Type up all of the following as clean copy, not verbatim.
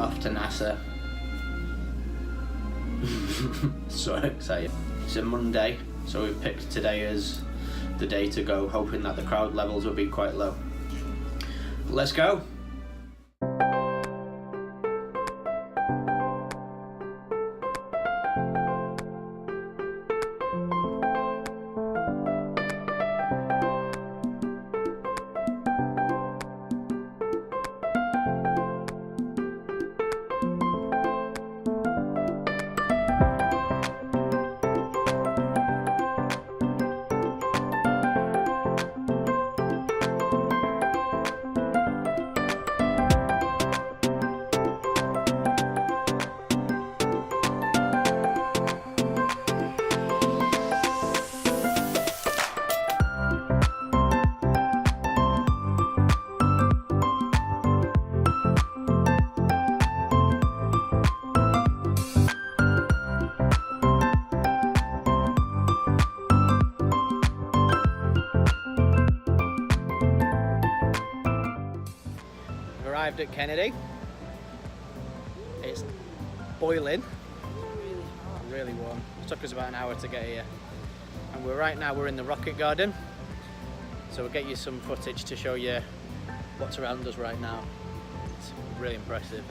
off to NASA. So excited. It's a Monday, so we've picked today as the day to go, hoping that the crowd levels will be quite low. Let's go! Arrived at Kennedy. It's boiling, really warm. It took us about an hour to get here, and we're in the rocket garden, so we'll get you some footage to show you what's around us right now. It's really impressive.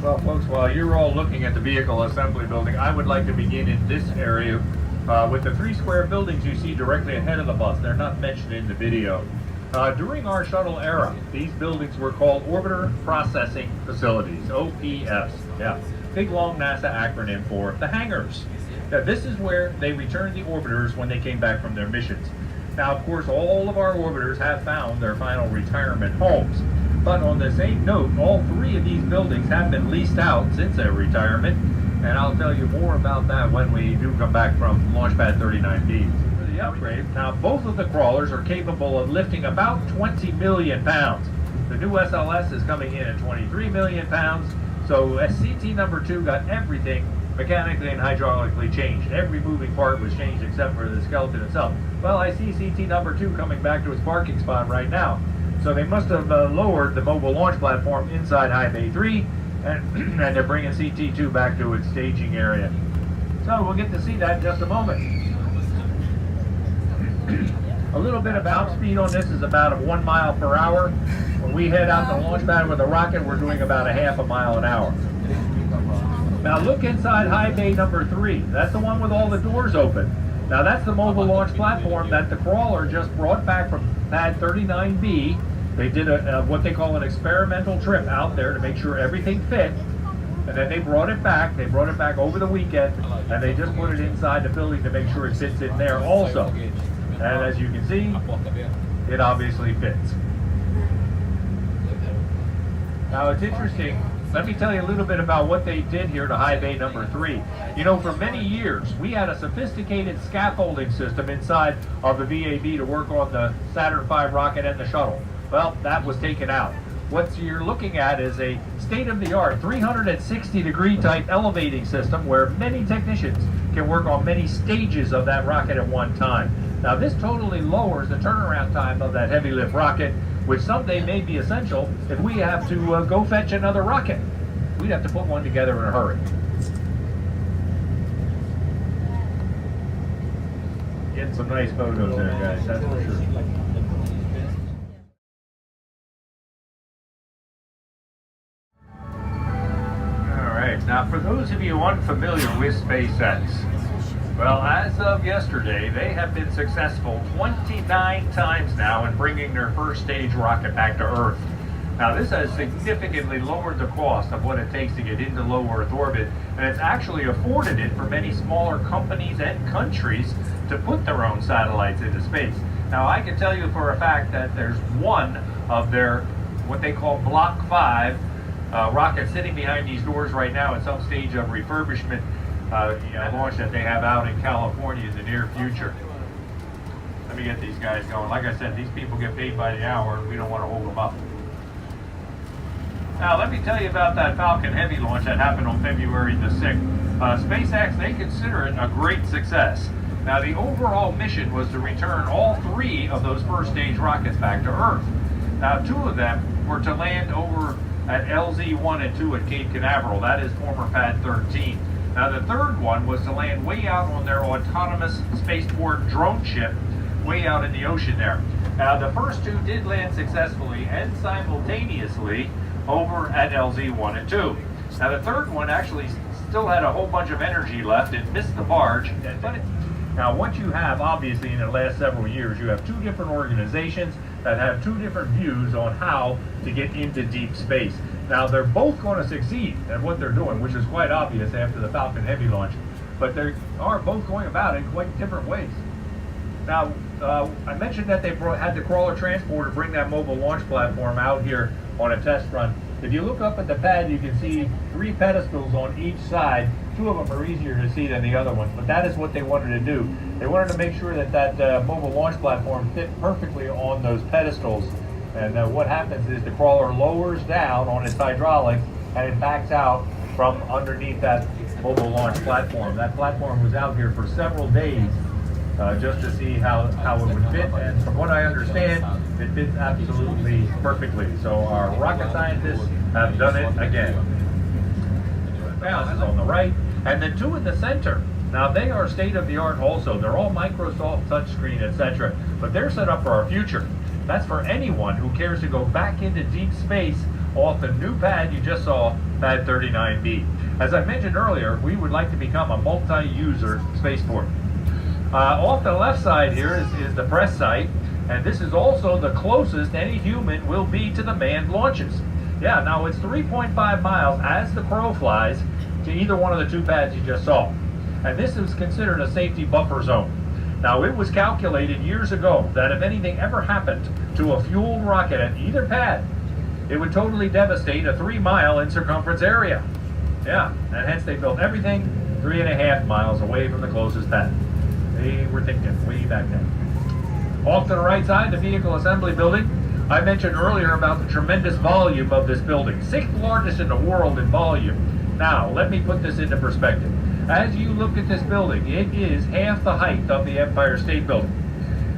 Well, folks, while you're all looking at the vehicle assembly building, I would like to begin in this area with the 3 square buildings you see directly ahead of the bus. They're not mentioned in the video. During our shuttle era, these buildings were called Orbiter Processing Facilities, OPS. Yeah, big long NASA acronym for the hangars. Now, this is where they returned the orbiters when they came back from their missions. Now, of course, all of our orbiters have found their final retirement homes. But on the same note, all 3 of these buildings have been leased out since their retirement, and I'll tell you more about that when we do come back from Launchpad 39B. For the upgrade, now both of the crawlers are capable of lifting about 20 million pounds. The new SLS is coming in at 23 million pounds, so CT number 2 got everything mechanically and hydraulically changed. Every moving part was changed except for the skeleton itself. Well, I see CT number 2 coming back to its parking spot right now. So they must have lowered the mobile launch platform inside High Bay 3, and they're bringing CT2 back to its staging area. So we'll get to see that in just a moment. A little bit of bounce speed on this is about 1 mile per hour. When we head out the launch pad with the rocket, we're doing about 1/2 mile an hour. Now look inside High Bay number 3. That's the one with all the doors open. Now that's the mobile launch platform that the crawler just brought back from pad 39B. They did what they call an experimental trip out there to make sure everything fit, and then they brought it back. They brought it back over the weekend, and they just put it inside the building to make sure it fits in there also. And as you can see, it obviously fits. Now it's interesting. Let me tell you a little bit about what they did here to High Bay number 3. You know, for many years, we had a sophisticated scaffolding system inside of the VAB to work on the Saturn V rocket and the shuttle. Well, that was taken out. What you're looking at is a state-of-the-art 360-degree type elevating system where many technicians can work on many stages of that rocket at one time. Now, this totally lowers the turnaround time of that heavy lift rocket, which someday may be essential if we have to go fetch another rocket. We'd have to put one together in a hurry. Getting some nice photos there, guys, that's for sure. Now, for those those of you unfamiliar with SpaceX, well, as of yesterday, they have been successful 29 times now in bringing their first stage rocket back to Earth. Now, this has significantly lowered the cost of what it takes to get into low Earth orbit, and it's actually afforded it for many smaller companies and countries to put their own satellites into space. Now, I can tell you for a fact that there's one of their, what they call Block 5 rockets sitting behind these doors right now at some stage of refurbishment launch that they have out in California in the near future. Let me get these guys going. Like I said, these people get paid by the hour, and we don't want to hold them up. Now, let me tell you about that Falcon Heavy launch that happened on February the 6th. SpaceX, they consider it a great success. Now, the overall mission was to return all 3 of those first stage rockets back to Earth. Now, 2 of them were to land over at LZ-1 and 2 at Cape Canaveral. That is former Pad 13. Now, the 3rd one was to land way out on their autonomous spaceport drone ship way out in the ocean there. Now, the first 2 did land successfully and simultaneously over at LZ-1 and 2. Now, the 3rd one actually still had a whole bunch of energy left. It missed the barge. Now, what you have, obviously, in the last several years, you have 2 different organizations that have 2 different views on how to get into deep space. Now, they're both going to succeed at what they're doing, which is quite obvious after the Falcon Heavy launch, but they are both going about it in quite different ways. Now, I mentioned that they had the crawler transporter bring that mobile launch platform out here on a test run. If you look up at the pad, you can see 3 pedestals on each side. 2 of them are easier to see than the other ones, but that is what they wanted to do. They wanted to make sure that that mobile launch platform fit perfectly on those pedestals. And what happens is the crawler lowers down on its hydraulics and it backs out from underneath that mobile launch platform. That platform was out here for several days just to see how it would fit, and from what I understand, it fits absolutely perfectly. So our rocket scientists have done it again. Balance is on the right, and the 2 in the center. Now, they are state-of-the-art also. They're all Microsoft touchscreen, etc., but they're set up for our future. That's for anyone who cares to go back into deep space off the new pad you just saw, Pad 39B. As I mentioned earlier, we would like to become a multi-user spaceport. Off the left side here is the press site, and this is also the closest any human will be to the manned launches. Yeah, now it's 3.5 miles as the crow flies to either one of the 2 pads you just saw. And this is considered a safety buffer zone. Now, it was calculated years ago that if anything ever happened to a fueled rocket at either pad, it would totally devastate a 3-mile in circumference area. Yeah, and hence they built everything 3.5 miles away from the closest pad. They were thinking way back then. Off to the right side, the vehicle assembly building. I mentioned earlier about the tremendous volume of this building, 6th largest in the world in volume. Now, let me put this into perspective. As you look at this building, it is half the height of the Empire State Building.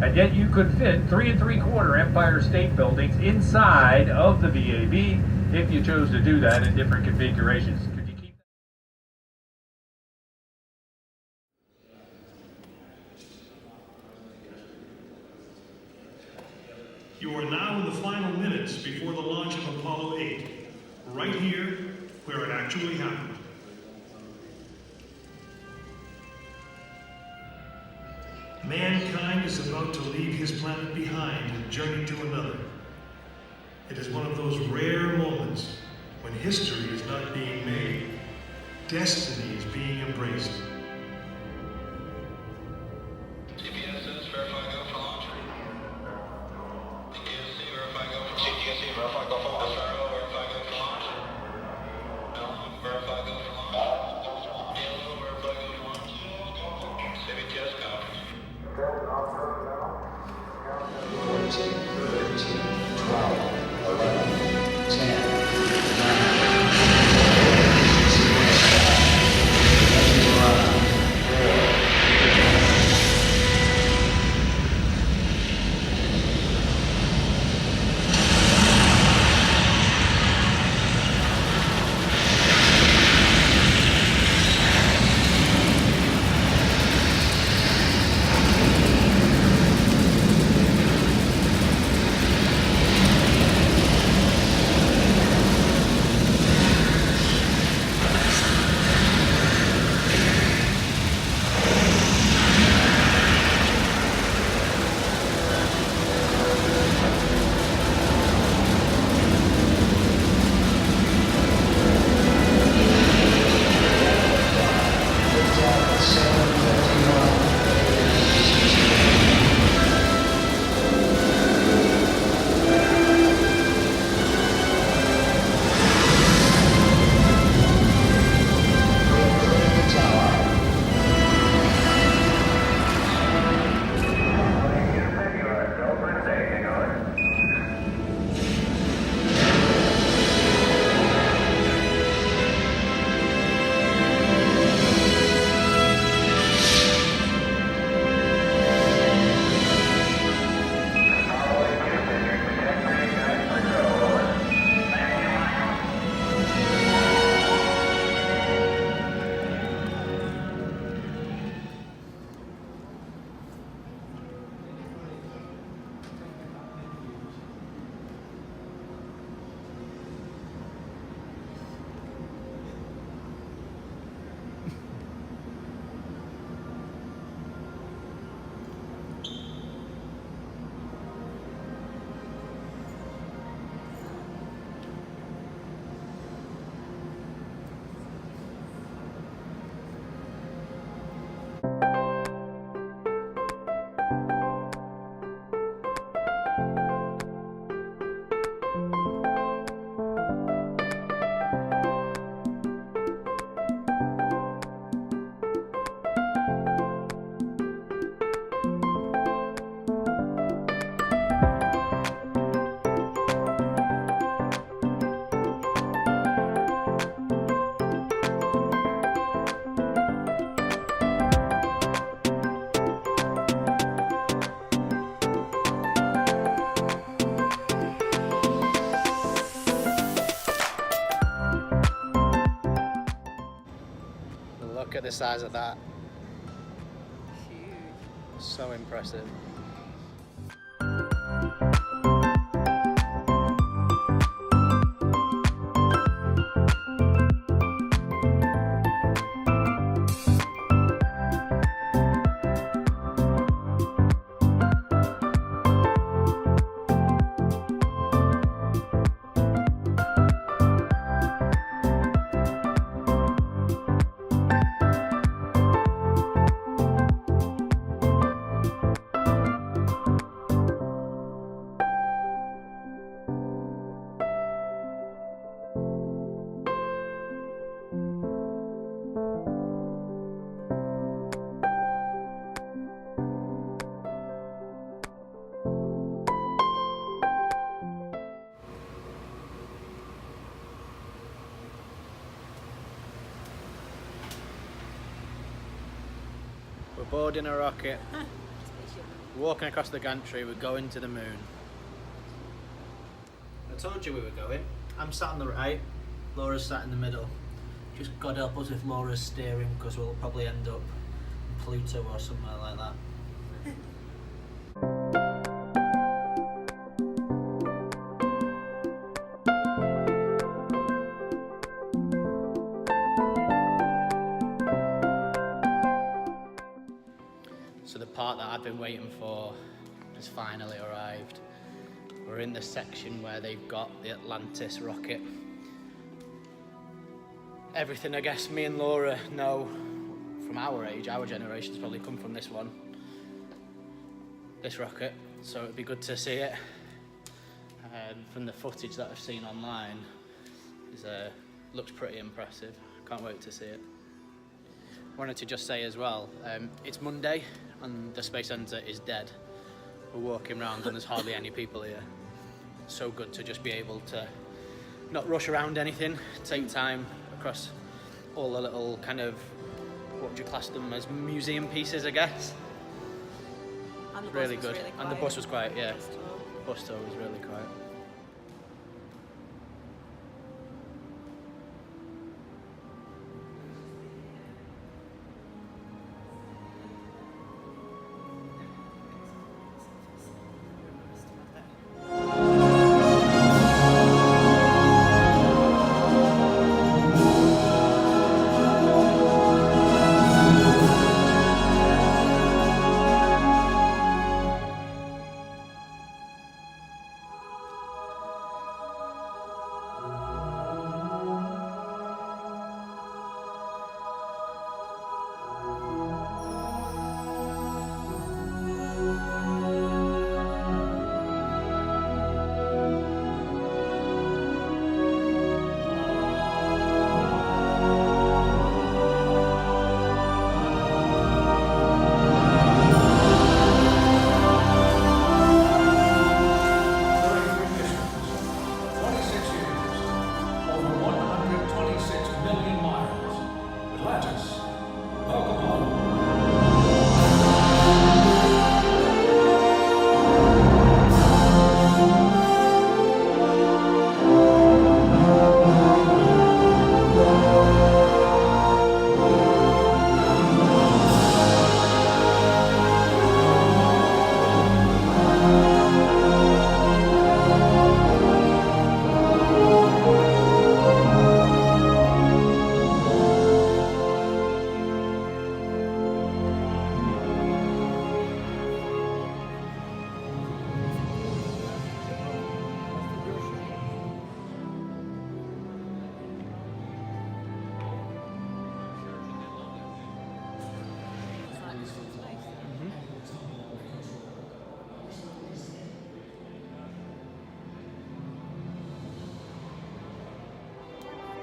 And yet you could fit 3 3/4 Empire State Buildings inside of the VAB if you chose to do that in different configurations. Could you keep You are now in the final minutes before the launch of Apollo 8, right here where it actually happened. Mankind is about to leave his planet behind and journey to another. It is one of those rare moments when history is not being made, destiny is being embraced. the size of that. Huge. So impressive. We're boarding a rocket, walking across the gantry, we're going to the moon. I told you we were going. I'm sat on the right, Laura's sat in the middle. Just God help us if Laura's steering, because we'll probably end up in Pluto or somewhere like that. So the part that I've been waiting for has finally arrived. We're in the section where they've got the Atlantis rocket. Everything I guess me and Laura know from our age, our generation's probably come from this one, this rocket. So it'd be good to see it. From the footage that I've seen online, looks pretty impressive. Can't wait to see it. Wanted to just say as well, it's Monday and the Space Centre is dead. We're walking around and there's hardly any people here. So good to just be able to not rush around anything, take time across all the little kind of, what would you class them as, museum pieces, I guess. And the bus Really was good. really And the quiet. bus was quiet, yeah. Bus tour. Bus tour was really quiet.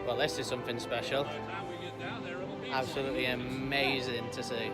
Well, this is something special. Absolutely amazing to see.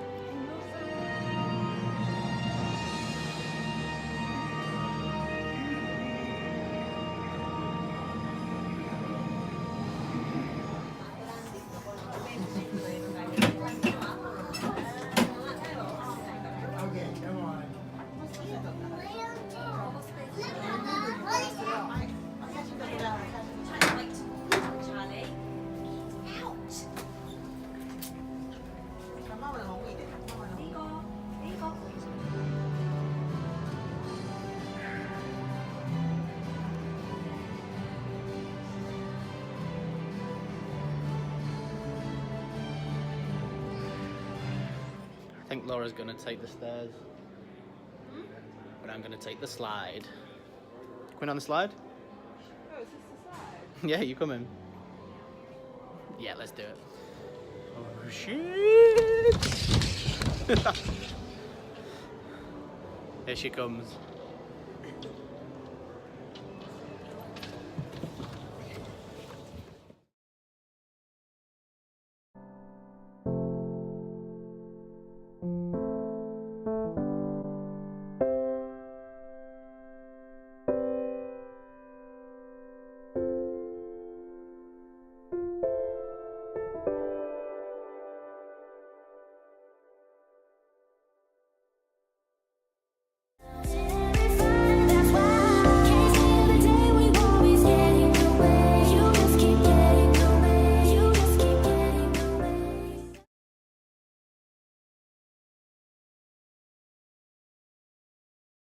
think Laura's gonna take the stairs, but I'm gonna take the slide. Going on the slide? Oh, is this the slide? Yeah, you come in. Yeah, let's do it. Oh shit! Here she comes.